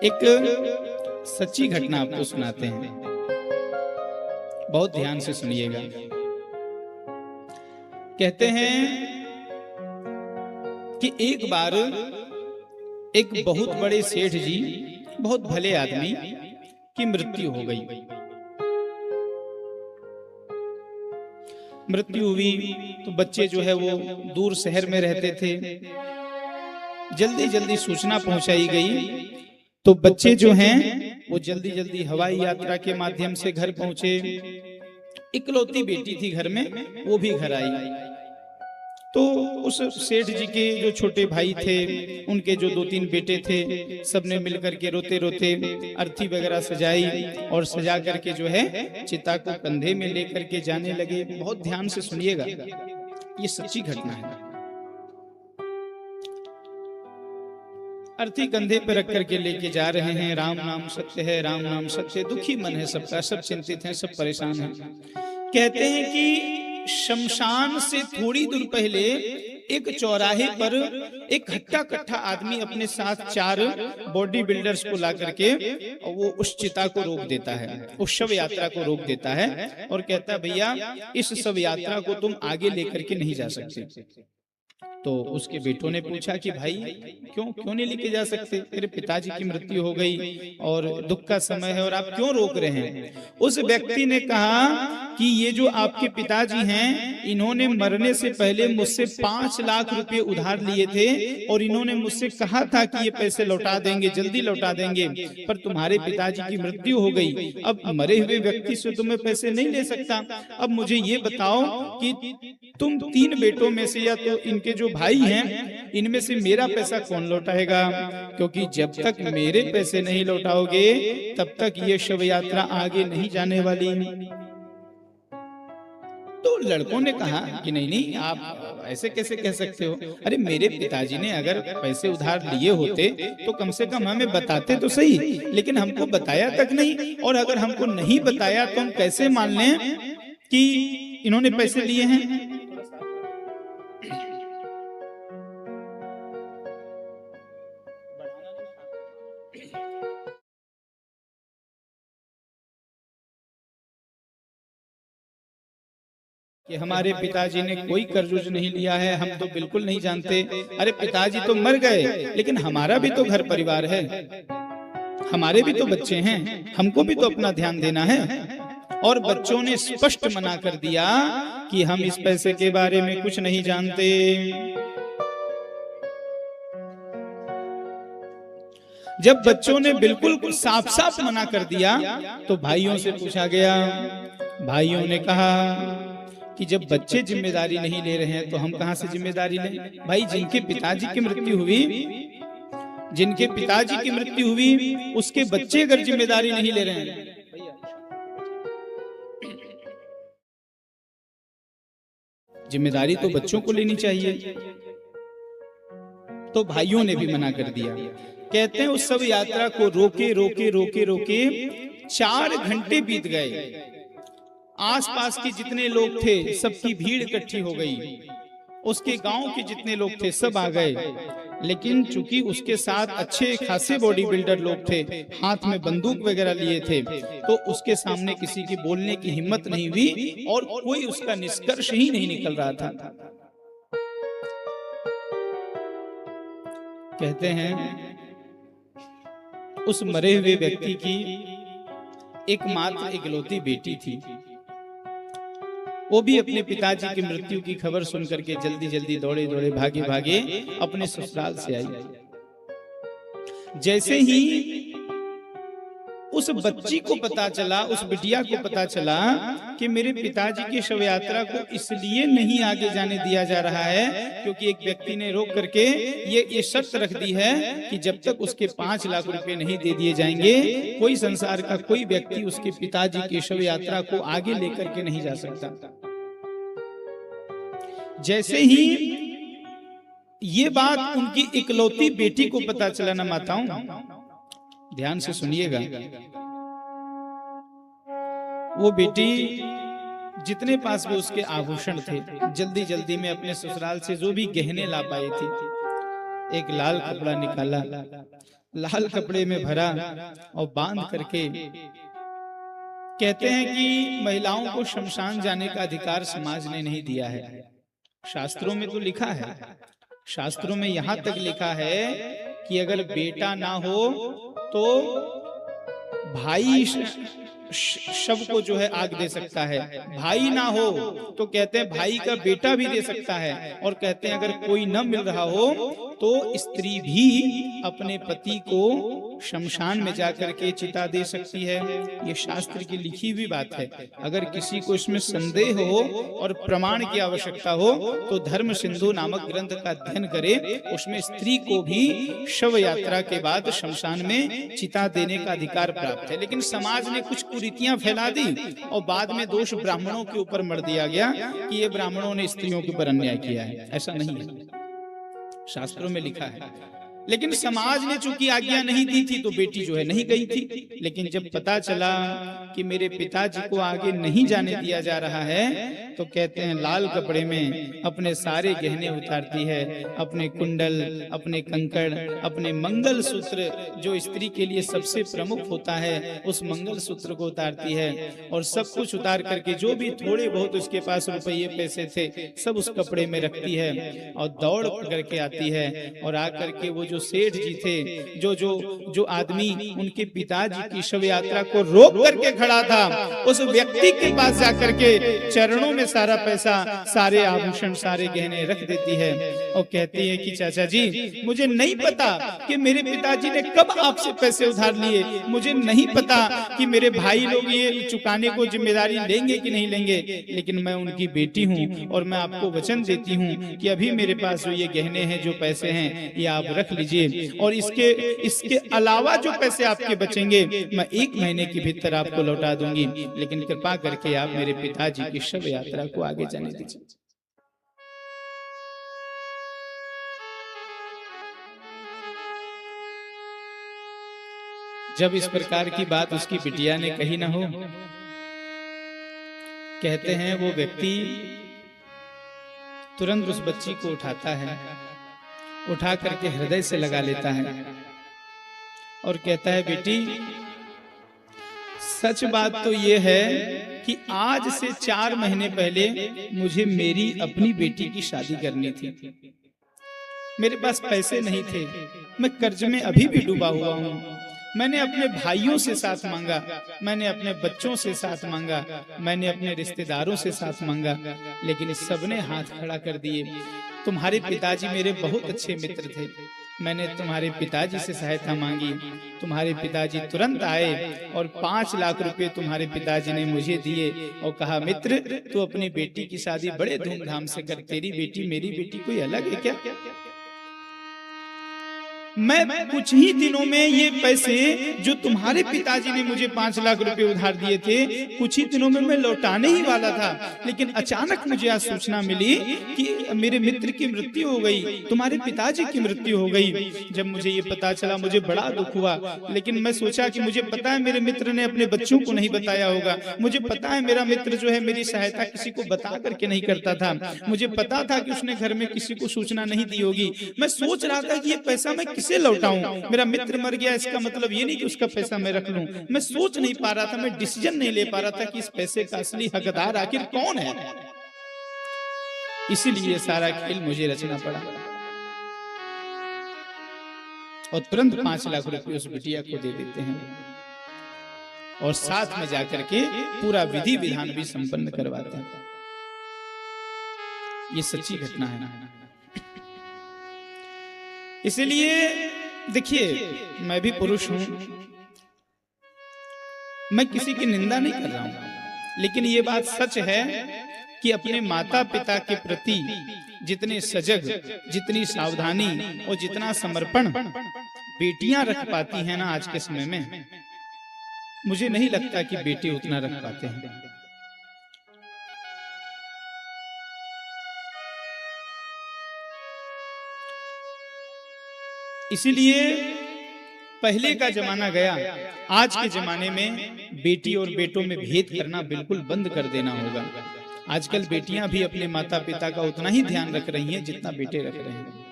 एक सच्ची घटना आपको सुनाते हैं, बहुत ध्यान से सुनिएगा। कहते हैं कि एक बार एक बहुत बड़े सेठ जी, बहुत भले आदमी की मृत्यु हो गई। मृत्यु हुई तो बच्चे जो है वो दूर शहर में रहते थे, जल्दी जल्दी सूचना पहुंचाई गई। तो बच्चे जो हैं वो जल्दी जल्दी हवाई यात्रा के माध्यम से घर पहुंचे। इकलौती बेटी थी घर में, वो भी घर आई। तो उस सेठ जी के जो छोटे भाई थे, उनके जो 2-3 बेटे थे, सबने मिलकर के रोते रोते अर्थी वगैरह सजाई और सजा करके जो है चिता को कंधे में लेकर के जाने लगे। बहुत ध्यान से सुनिएगा, ये सच्ची घटना है। अर्थी कंधे पर रख करके लेके जा रहे हैं। राम नाम सत्य है, राम नाम सत्य। दुखी मन है सबका, सब चिंतित हैं, सब परेशान हैं। कहते हैं कि शमशान से थोड़ी दूर पहले एक चौराहे पर एक हट्टा कट्ठा आदमी अपने साथ 4 बॉडी बिल्डर्स को ला करके वो उस चिता को रोक देता है, उस शव यात्रा को रोक देता है और कहता है भैया इस शव यात्रा को तुम आगे लेकर के नहीं जा सकते। तो उसके बेटों ने पूछा कि भाई क्यों नहीं लेके जा सकते? मेरे पिताजी की मृत्यु हो गई और दुख का समय है और आप क्यों रोक रहे हैं? उस व्यक्ति ने कहा कि ये जो आपके पिताजी हैं, इन्होंने मरने से पहले मुझसे 5 लाख रुपए उधार लिए थे और इन्होंने मुझसे कहा था कि ये पैसे लौटा देंगे, जल्दी लौटा देंगे, पर तुम्हारे पिताजी की मृत्यु हो गई। अब मरे हुए व्यक्ति से तुम्हें पैसे नहीं ले सकता। अब मुझे ये बताओ कि तुम 3 बेटों में से या तो इनके जो भाई हैं, इनमें से मेरा पैसा कौन लौटाएगा? क्योंकि जब तक मेरे पैसे नहीं लौटाओगे तब तक ये शव यात्रा आगे नहीं जाने वाली। तो लड़कों ने कहा कि नहीं, आप ऐसे कैसे कह सकते हो? अरे मेरे पिताजी ने अगर पैसे उधार लिए होते तो कम से कम हमें बताते तो सही, लेकिन हमको बताया तक नहीं। और अगर हमको नहीं बताया तो हम कैसे मान लें कि इन्होंने पैसे लिए हैं? कि हमारे पिताजी ने कोई कर्ज नहीं लिया है, हम तो बिल्कुल नहीं जानते। अरे पिताजी तो मर गए, लेकिन हमारा भी तो घर परिवार है, हमारे भी तो बच्चे हैं, हमको भी तो अपना ध्यान देना है। और बच्चों ने स्पष्ट मना कर दिया कि हम इस पैसे के बारे में कुछ नहीं जानते। जब बच्चों ने बिल्कुल साफ साफ मना कर दिया तो भाइयों से पूछा गया। भाइयों ने कहा कि जब बच्चे जिम्मेदारी नहीं ले रहे हैं तो हम कहां से जिम्मेदारी लें? भाई जिनके पिताजी की मृत्यु हुई, जिनके पिताजी की मृत्यु हुई, उसके बच्चे अगर जिम्मेदारी नहीं ले रहे हैं, जिम्मेदारी तो बच्चों को लेनी चाहिए। तो भाइयों ने भी मना कर दिया। कहते हैं उस सब यात्रा को रोके रोके रोके रोके 4 घंटे बीत गए। आसपास के जितने लोग थे सबकी भीड़ इकट्ठी हो गई, उसके गांव के जितने लोग थे सब आ गए। लेकिन चूंकि उसके साथ अच्छे खासे बॉडी बिल्डर लोग थे, हाथ में बंदूक वगैरह लिए थे, तो उसके सामने किसी की बोलने की हिम्मत नहीं हुई और कोई उसका निष्कर्ष ही नहीं निकल रहा था। कहते हैं उस मरे हुए व्यक्ति की एकमात्र इकलौती बेटी थी, वो भी अपने पिताजी की मृत्यु की खबर सुनकर के जल्दी जल्दी दौड़े दौड़े भागे भागे अपने ससुराल से आई। जैसे ही उस बच्ची को पता चला, उस बिटिया को पता चला कि मेरे पिताजी की शव यात्रा को इसलिए नहीं आगे जाने दिया जा रहा है क्योंकि एक व्यक्ति ने रोक करके ये शर्त रख दी है कि जब तक उसके 5 लाख रुपए नहीं दे दिए जाएंगे, कोई संसार का कोई व्यक्ति उसके पिताजी की शव यात्रा को आगे लेकर के नहीं जा सकता। जैसे ही ये बात उनकी इकलौती बेटी को पता चला ना माताओं, ध्यान से सुनिएगा, वो बेटी जितने पास भी उसके आभूषण थे जल्दी जल्दी में अपने ससुराल से जो भी गहने ला पाई थी, एक लाल कपड़ा निकाला, लाल कपड़े में भरा और बांध करके कहते हैं कि महिलाओं को शमशान जाने का अधिकार समाज ने नहीं दिया है। शास्त्रों में तो लिखा है, शास्त्रों में यहां तक लिखा है कि अगर बेटा ना हो तो भाई शव को जो है आग दे सकता है, भाई ना हो तो कहते हैं भाई का बेटा भी दे सकता है, और कहते हैं अगर कोई न मिल रहा हो तो स्त्री भी अपने पति को शमशान में जाकर के चिता दे सकती है। ये शास्त्र की लिखी हुई बात है। अगर किसी को इसमें संदेह हो और प्रमाण की आवश्यकता हो तो धर्म सिंधु नामक ग्रंथ का अध्ययन करे। उसमें स्त्री को भी शव यात्रा के बाद शमशान में चिता देने का अधिकार प्राप्त है। लेकिन समाज ने कुछ कुरीतियां फैला दी और बाद में दोष ब्राह्मणों के ऊपर मर दिया गया कि ये ब्राह्मणों ने स्त्रियों के ऊपर अन्याय किया है। ऐसा नहीं है, शास्त्रों में लिखा है। लेकिन समाज ने चूंकि आज्ञा नहीं दी थी तो बेटी जो है नहीं गई थी। लेकिन जब पता चला कि मेरे पिताजी को आगे नहीं जाने दिया जा रहा है तो कहते हैं लाल कपड़े में अपने सारे गहने उतारती है, अपने कुंडल, अपने कंकड़, अपने मंगल सूत्र जो स्त्री के लिए सबसे प्रमुख होता है उस मंगल सूत्र को उतारती है और सब कुछ उतार करके जो भी थोड़े बहुत उसके पास रुपये पैसे थे सब उस कपड़े में रखती है और दौड़ करके आती है। और आकर के वो जो सेठ जी थे, जो आदमी उनके पिताजी की शव यात्रा को रोक करके खड़ा था, उस व्यक्ति के पास जाकर के चरणों में सारा पैसा, सारे आभूषण, सारे गहने रख देती है और कहती है कि चाचा जी मुझे नहीं पता कि मेरे पिताजी ने कब आपसे पैसे उधार लिए, मुझे नहीं पता कि मेरे भाई लोग ये चुकाने को जिम्मेदारी लेंगे कि नहीं लेंगे, लेकिन मैं उनकी बेटी हूँ और मैं आपको वचन देती हूँ कि अभी मेरे पास जो ये गहने हैं, जो पैसे हैं, ये आप रख लीजिए और इसके अलावा जो पैसे आपके बचेंगे मैं 1 महीने के भीतर आपको लौटा दूंगी, लेकिन कृपा करके आप मेरे पिताजी की शव यात्रा को आगे जाने दीजिए। जब इस प्रकार की बात उसकी बिटिया ने कही ना हो, कहते हैं वो व्यक्ति तुरंत उस बच्ची को उठाता है, उठा करके हृदय से लगा लेता है और कहता है बेटी सच बात तो ये है कि आज से 4 महीने पहले मुझे मेरी अपनी बेटी की शादी करनी थी। मेरे पास पैसे नहीं थे, मैं कर्ज में अभी भी डूबा हुआ हूँ। मैंने अपने भाइयों से साथ मांगा, मैंने अपने बच्चों से साथ मांगा, मैंने अपने रिश्तेदारों से साथ मांगा, लेकिन सबने हाथ खड़ा कर दिए। तुम्हारे पिताजी मेरे बहुत अच्छे मित्र थे, मैंने तुम्हारे पिताजी से सहायता मांगी, तुम्हारे पिताजी तुरंत आए और 5 लाख रुपए तुम्हारे पिताजी ने मुझे दिए और कहा मित्र तू अपनी बेटी की शादी बड़े धूमधाम से कर, तेरी बेटी मेरी बेटी कोई अलग है क्या? मैं कुछ ही दिनों में ये पैसे जो तुम्हारे पिताजी ने मुझे 5 लाख रुपए उधार दिए थे, कुछ ही दिनों में मैं लौटाने ही वाला था, लेकिन अचानक मुझे आज सूचना मिली कि मेरे मित्र की मृत्यु हो गई, तुम्हारे पिताजी की मृत्यु हो गई। जब मुझे ये पता चला मुझे बड़ा दुख हुआ, लेकिन मैं सोचा कि मुझे पता है मेरे मित्र ने अपने बच्चों को नहीं बताया होगा, मुझे पता है मेरा मित्र जो है मेरी सहायता किसी को बता करके नहीं करता था, मुझे पता था कि उसने घर में किसी को सूचना नहीं दी होगी। मैं सोच रहा था कि ये पैसा मैं किसे लौटाऊं, मेरा मित्र मर गया, इसका मतलब ये नहीं कि उसका पैसा मैं रख लूं। मैं सोच नहीं पा रहा था, मैं डिसीजन नहीं ले पा रहा था कि इस पैसे का असली हकदार आखिर कौन है। इसीलिए सारा खेल मुझे रचना पड़ा और तुरंत 5 लाख रुपए उस बिटिया को दे देते हैं और साथ में जाकर के पूरा विधि विधान भी संपन्न करवाते हैं। ये सच्ची घटना है। इसलिए देखिए मैं भी पुरुष हूं, मैं किसी की निंदा नहीं कर रहा हूं, लेकिन ये बात सच है कि अपने माता पिता के प्रति जितने सजग, जितनी सावधानी और जितना समर्पण बेटियां रख पाती हैं ना आज के समय में, मुझे नहीं लगता कि बेटे उतना रख पाते हैं। इसीलिए पहले का जमाना गया, आज के जमाने में बेटी और बेटों में भेद करना बिल्कुल बंद कर देना होगा। आजकल बेटियां भी अपने माता पिता का उतना ही ध्यान रख रही हैं जितना बेटे रख रहे हैं।